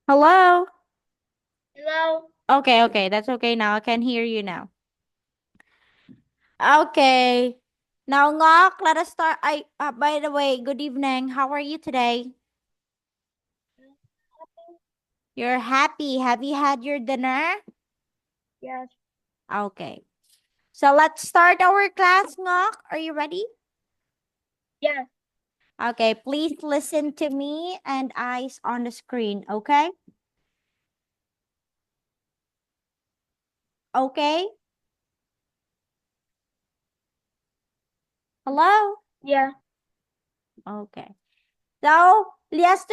Hello? Hello. Okay, that's okay now. I can hear you now. Okay. Now, Ngok, let us start. By the way, good evening. How are you today? You're happy. Have you had your dinner? Yes. Okay. So let's start our class, Ngok. Are you ready? Yes. Okay, please listen to me and eyes on the screen, okay? Okay? Hello? Yeah. Okay. So last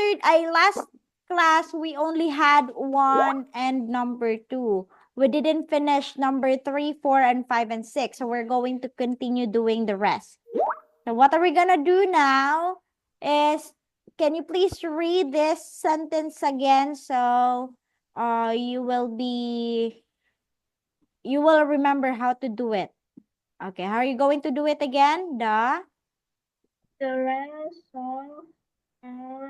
class we only had one and number two. We didn't finish number three, four, and five and six. So we're going to continue doing the rest. So what are we gonna do now is can you please read this sentence again so you will remember how to do it. Okay, how are you going to do it again? The red socks are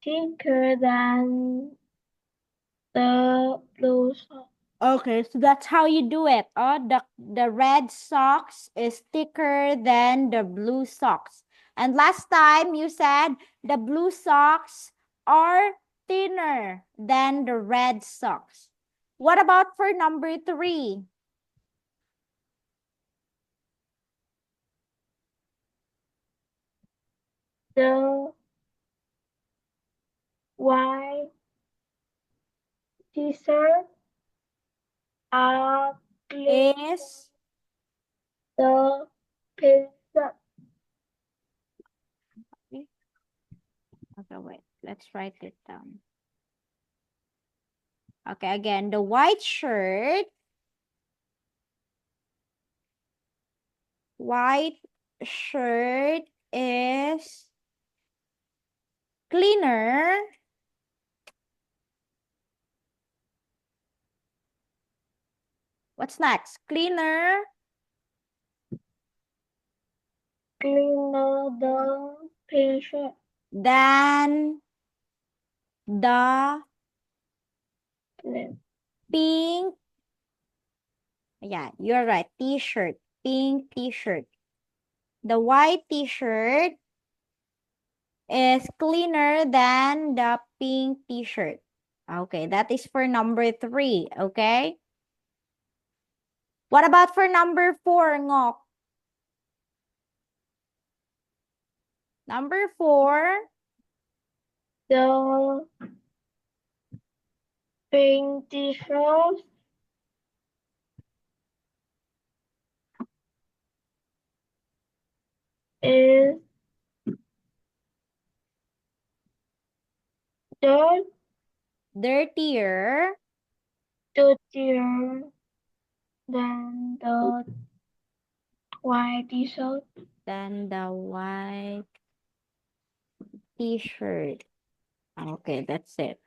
thicker than the blue socks. Okay, so that's how you do it. The red socks is thicker than the blue socks. And last time you said the blue socks are thinner than the red socks. What about for number three? The white t-shirt are clean. Is The pizza okay, wait, let's write it down. Okay, again, the white shirt is cleaner. What's next? Cleaner cleaner the pizza. than the Clean. pink. Yeah, you're right. T-shirt. Pink t-shirt. The white t-shirt is cleaner than the pink t-shirt. Okay, that is for number three. Okay. What about for number four, Ngok? Number four. The pink t-shirt is dirt Dirtier dirtier than the white t-shirt. than the white t-shirt. Okay, that's it.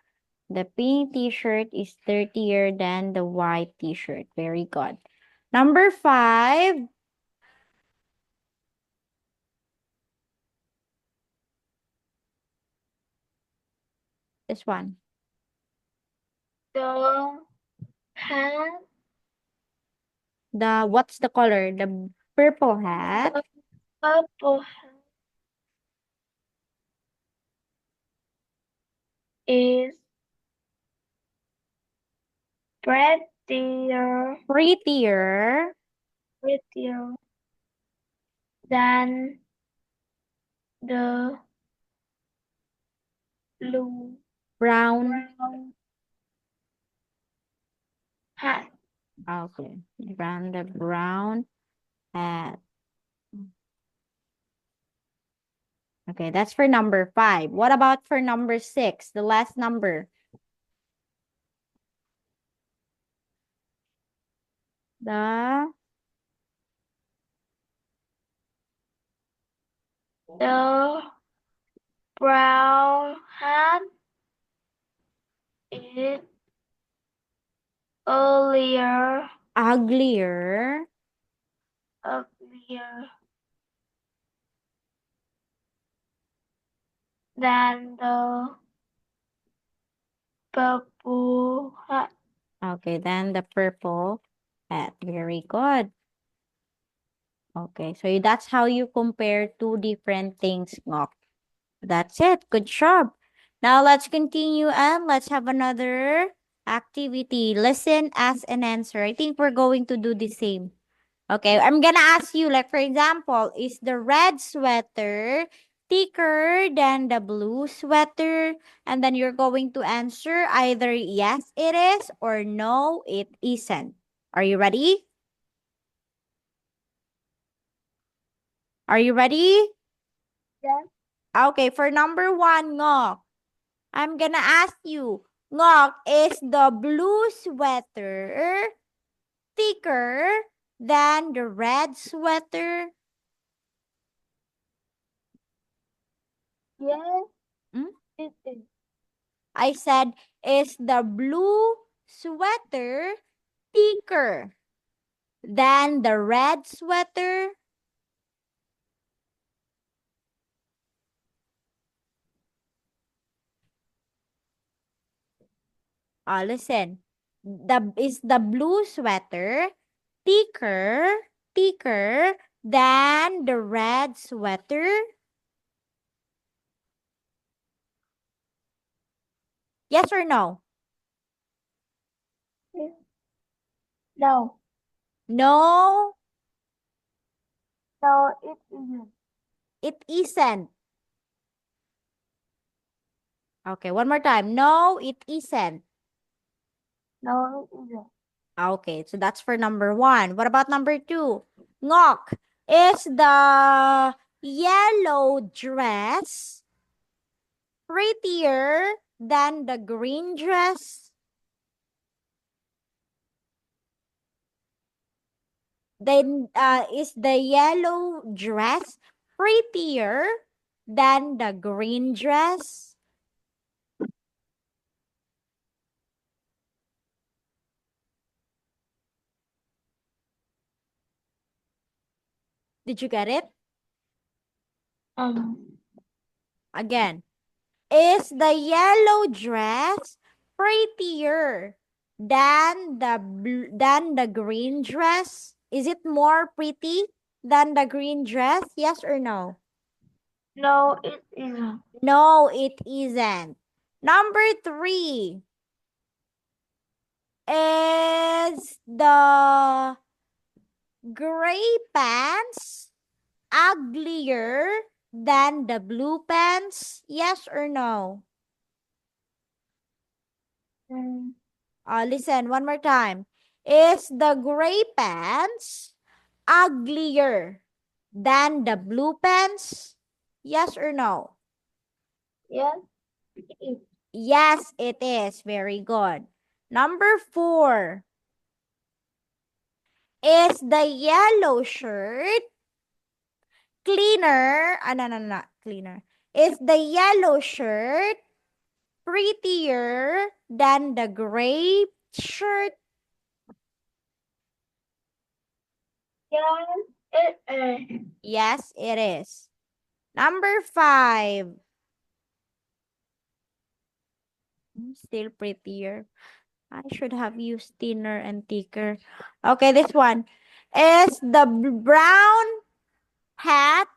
The pink t-shirt is dirtier than the white t-shirt. Very good. Number five. This one. The hat, What's the color? The purple hat. the purple hat is prettier, Prettier. prettier than the blue Brown. brown hat. Okay. The brown hat. Okay, that's for number five. What about for number six? The last number. The The brown hat is earlier, uglier uglier than the purple hat. Okay, then the purple hat. Very good. Okay, so that's how you compare two different things, Ngok. That's it. Good job. Now let's continue and let's have another activity. Listen, ask, and answer. I think we're going to do the same. Okay, I'm gonna ask you, like, for example, is the red sweater thicker than the blue sweater? And then you're going to answer either yes, it is, or no, it isn't. Are you ready? Are you ready? Yes. Okay, for number one, Ngok, I'm gonna ask you, Ngok, is the blue sweater thicker than the red sweater? Yes, Hmm? it is. I said, is the blue sweater thicker than the red sweater? Listen. Is the blue sweater thicker, thicker than the red sweater? Yes or no? Yes. No, No, no, it isn't. it isn't. Okay, one more time. No, it isn't. No, it isn't. Okay, so that's for number one. What about number two? Ngok, is the yellow dress prettier than the green dress? Then, is the yellow dress prettier than the green dress? Did you get it? Um, Again. Is the yellow dress prettier than the green dress? Is it more pretty than the green dress? Yes or no? no, it isn't. No, it isn't. Number three. Is the gray pants uglier than the blue pants? Yes or no? Mm, Listen, one more time. Is the gray pants uglier than the blue pants? Yes or no? yes, it is. Yes, it is. Very good. Number four. Is the yellow shirt cleaner? No, no, no, not cleaner. Is the yellow shirt prettier than the gray shirt? Yes, it is. Yes, it is. Number five. Still prettier. I should have used thinner and thicker. Okay, this one. Is the brown hat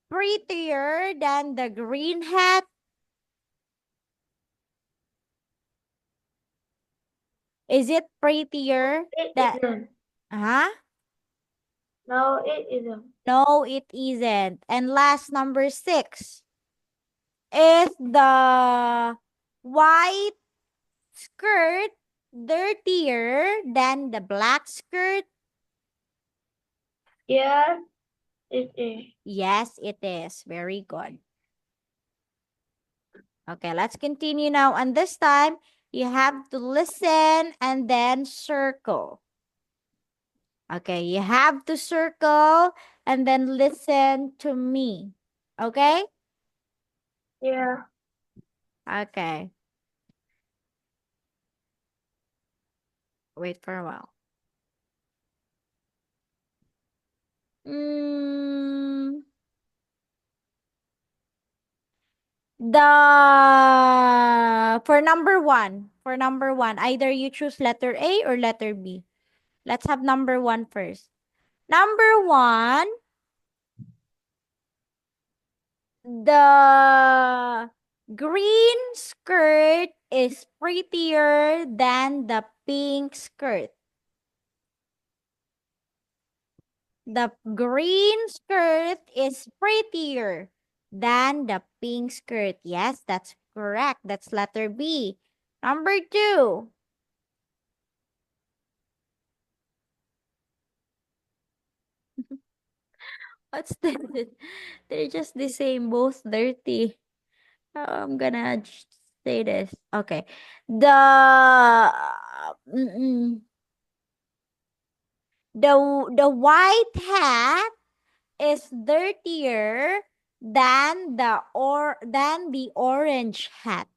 prettier than the green hat? Is it prettier It that, isn't. huh? No, it isn't. No, it isn't. And last, number six. Is the white skirt dirtier than the black skirt? Yes, it is. Yes, it is. Very good. Okay, let's continue now. And this time, you have to listen and then circle. Okay, you have to circle and then listen to me. Okay? Yeah. Okay. Wait for a while. Mm, the For number one, either you choose letter A or letter B. Let's have number one first. Number one, the green skirt is prettier than the pink skirt. The green skirt is prettier than the pink skirt. Yes, that's correct. That's letter B. Number two. What's this? They're just the same, both dirty. I'm gonna say this. Okay. Mm-mm. The white hat is dirtier than the orange hat.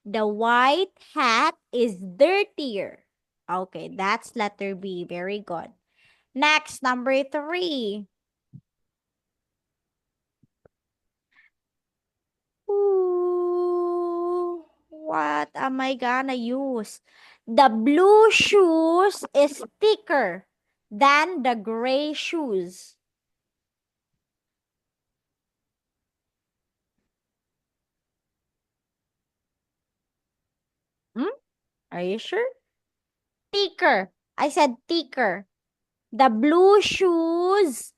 The white hat is dirtier. Okay, that's letter B. Very good. Next, number three. Ooh, what am I gonna use? The blue shoes is thicker than the gray shoes. Hmm? Are you sure? Thicker. I said thicker. The blue shoes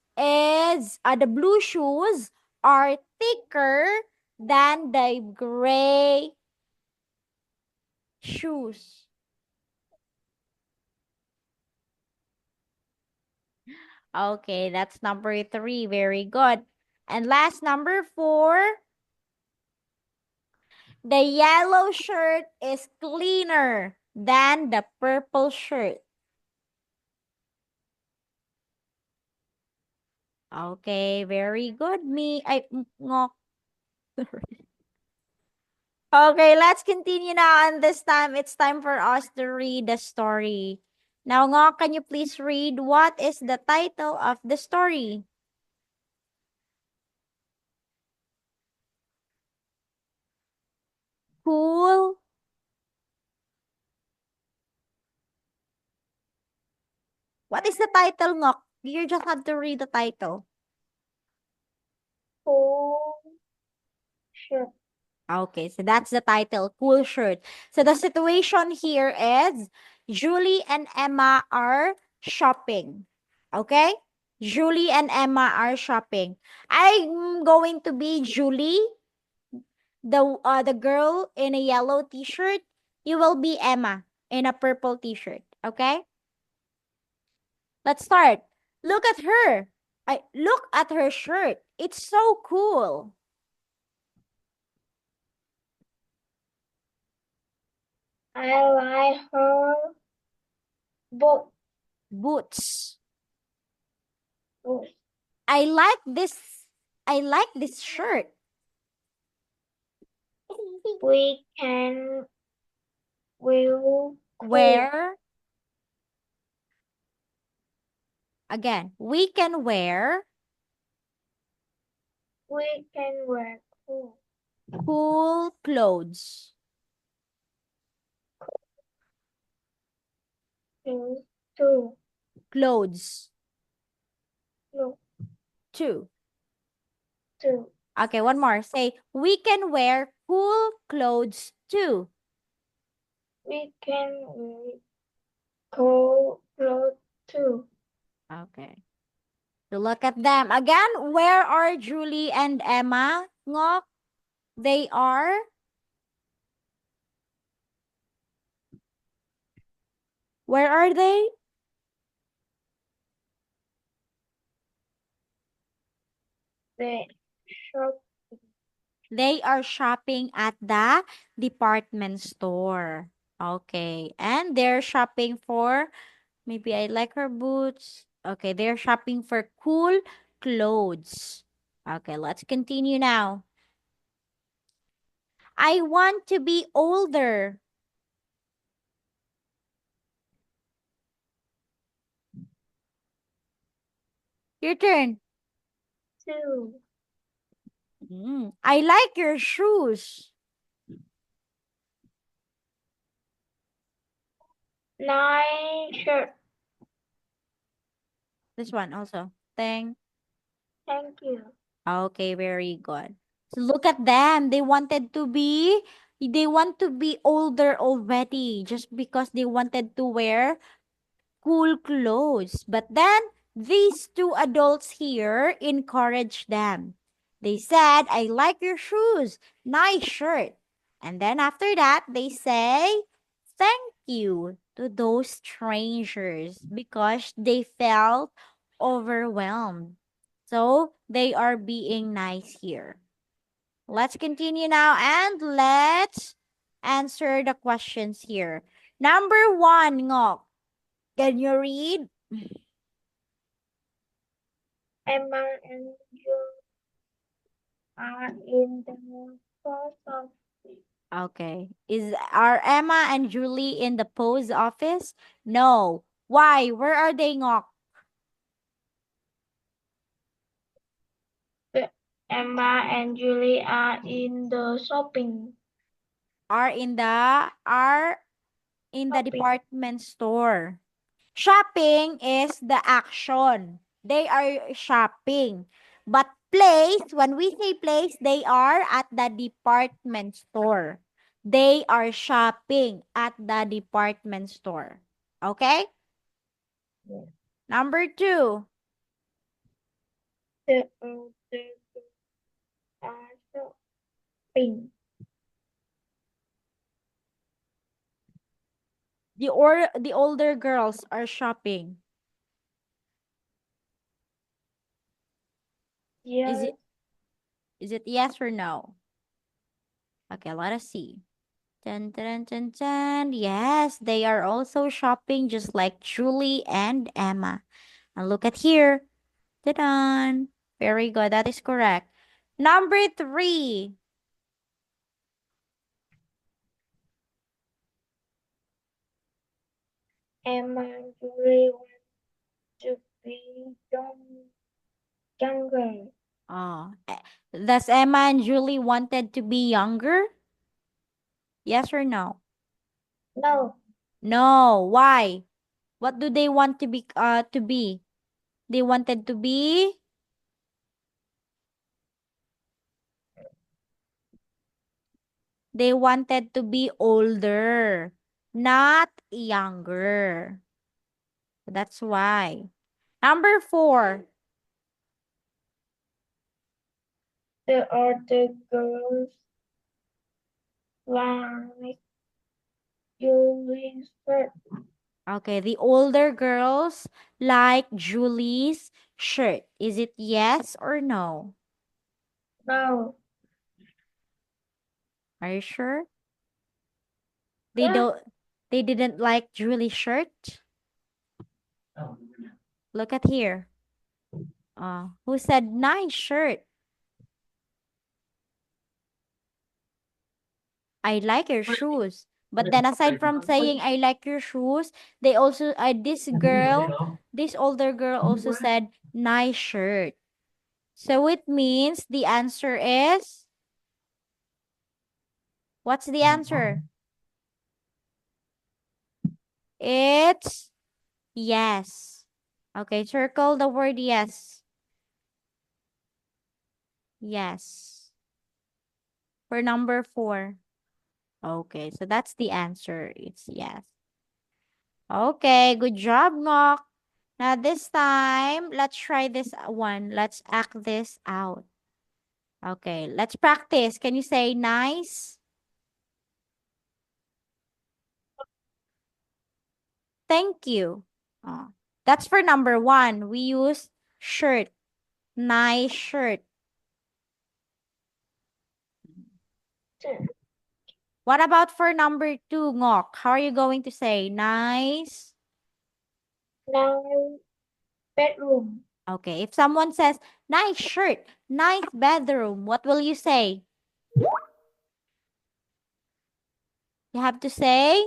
are thicker than the gray shoes. Okay, that's number three. Very good. And last, number four. The yellow shirt is cleaner than the purple shirt. Okay, very good. Ngok. Okay, let's continue now. And this time, it's time for us to read the story. Now, Ngok, can you please read what is the title of the story? Cool. What is the title, Ngok? You just have to read the title. Cool shirt. Okay, so that's the title, Cool Shirt. So the situation here is Julie and Emma are shopping. Okay? Julie and Emma are shopping. I'm going to be Julie, the girl in a yellow t-shirt. You will be Emma in a purple t-shirt. Okay? Let's start. Look at her. I look at her shirt. It's so cool. I like her book. Boots. Books. I like this. I like this shirt. We can will cool. Wear again. We can wear We can wear cool. cool clothes. Things too. Clothes Look too. too. Okay, one more. Say we can wear cool clothes too. We can wear cool clothes too. Okay. So look at them. Again, where are Julie and Emma? Ngok? They are Where are they? The shop. They are shopping at the department store. Okay. And they're shopping for, maybe I like her boots. Okay. They're shopping for cool clothes. Okay. Let's continue now. I want to be older. Your turn. Too. I like your shoes. Nice shirt. This one also. Thank. Thank you. Okay, very good. So look at them. They want to be older already just because they wanted to wear cool clothes. But then these two adults here encouraged them. They said, I like your shoes. Nice shirt. And then after that, they say, thank you to those strangers because they felt overwhelmed. So they are being nice here. Let's continue now and let's answer the questions here. Number 1, Ngok. Can you read? Emma and you are in the post office. Okay. Are Emma and Julie in the post office? No. Why? Where are they, Ngok? Emma and Julie are in the shopping. Are in the Shopping. department store. Shopping is the action. They are shopping. But place, when we say place, they are at the department store. They are shopping at the department store. Okay? Yes. Number 2. The older are shopping. The older girls are shopping. Is Yes. it is it yes or no? Okay, let us see. Dun, dun, dun, dun. Yes, they are also shopping just like Julie and Emma. And look at here. Ta-da! Very good. That is correct. Number 3. Emma and Julie want to be younger. Oh, does Emma and Julie wanted to be younger? Yes or no? No. No. Why? What do they want to be? They wanted to be. They wanted to be older, not younger. That's why. Number 4. The other girls like Julie's shirt. Okay, the older girls like Julie's shirt. Is it yes or no? No. Are you sure? They Yeah. don't they didn't like Julie's shirt? Look at here. Who said nice shirt? I like your shoes. But then aside from saying I like your shoes, they also this older girl also said nice shirt. So it means the answer is, what's the answer? It's yes. Okay, circle the word yes. Yes. For number 4. Okay, so that's the answer. It's yes. Okay, good job, Ngok. Now this time, let's try this one. Let's act this out. Okay, let's practice. Can you say nice? Thank you. That's for number 1. We use shirt. Nice shirt. What about for number 2, Ngok? How are you going to say nice? Nice bedroom. Okay, if someone says nice shirt, nice bedroom, what will you say? You have to say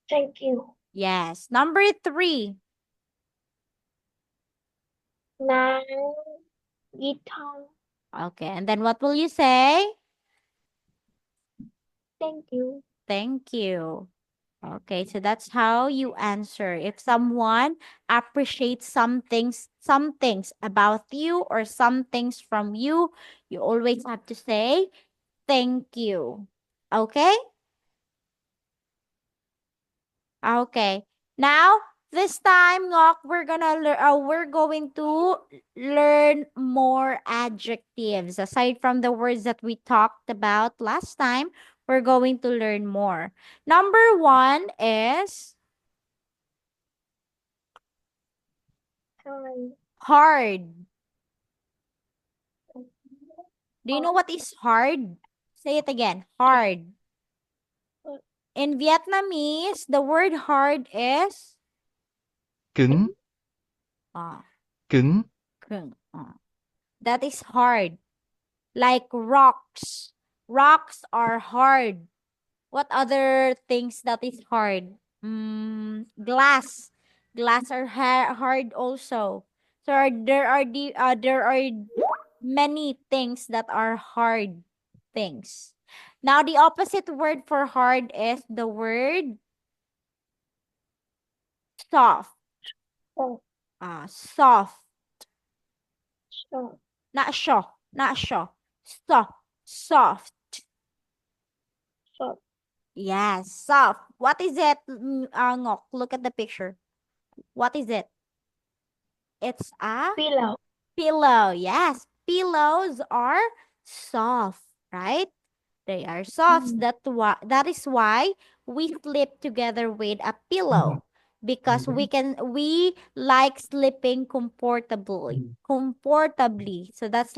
Thank you. yes. Number 3. Nice guitar. Okay, and then what will you say? Thank you. Thank you. Okay, so that's how you answer. If someone appreciates some things about you or some things from you, you always have to say thank you. Okay? Okay. Now, this time, Ngok, we're going to learn more adjectives. Aside from the words that we talked about last time, we're going to learn more. Number one is hard. Do you know what is hard? Say it again. Hard. In Vietnamese, the word hard is cứng, uh, cứng, cưng. That is hard. Like rocks. Rocks are hard. What other things that is hard? Glass. Glass are hard also. So there are many things that are hard things. Now the opposite word for hard is the word soft. Soft. Not sure. Not sure. Soft. Soft. Yes, soft. What is it? Ngok, look at the picture. What is it? It's a Pillow. pillow. Yes, pillows are soft, right? They are soft. That is why we sleep together with a pillow because we like sleeping comfortably. Comfortably. So that's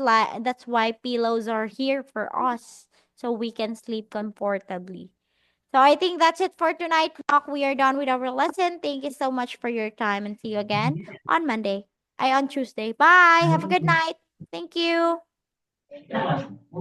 why pillows are here for us so we can sleep comfortably. So I think that's it for tonight. Talk. We are done with our lesson. Thank you so much for your time and see you again on Monday. On Tuesday. Bye. Have a good night. Thank you.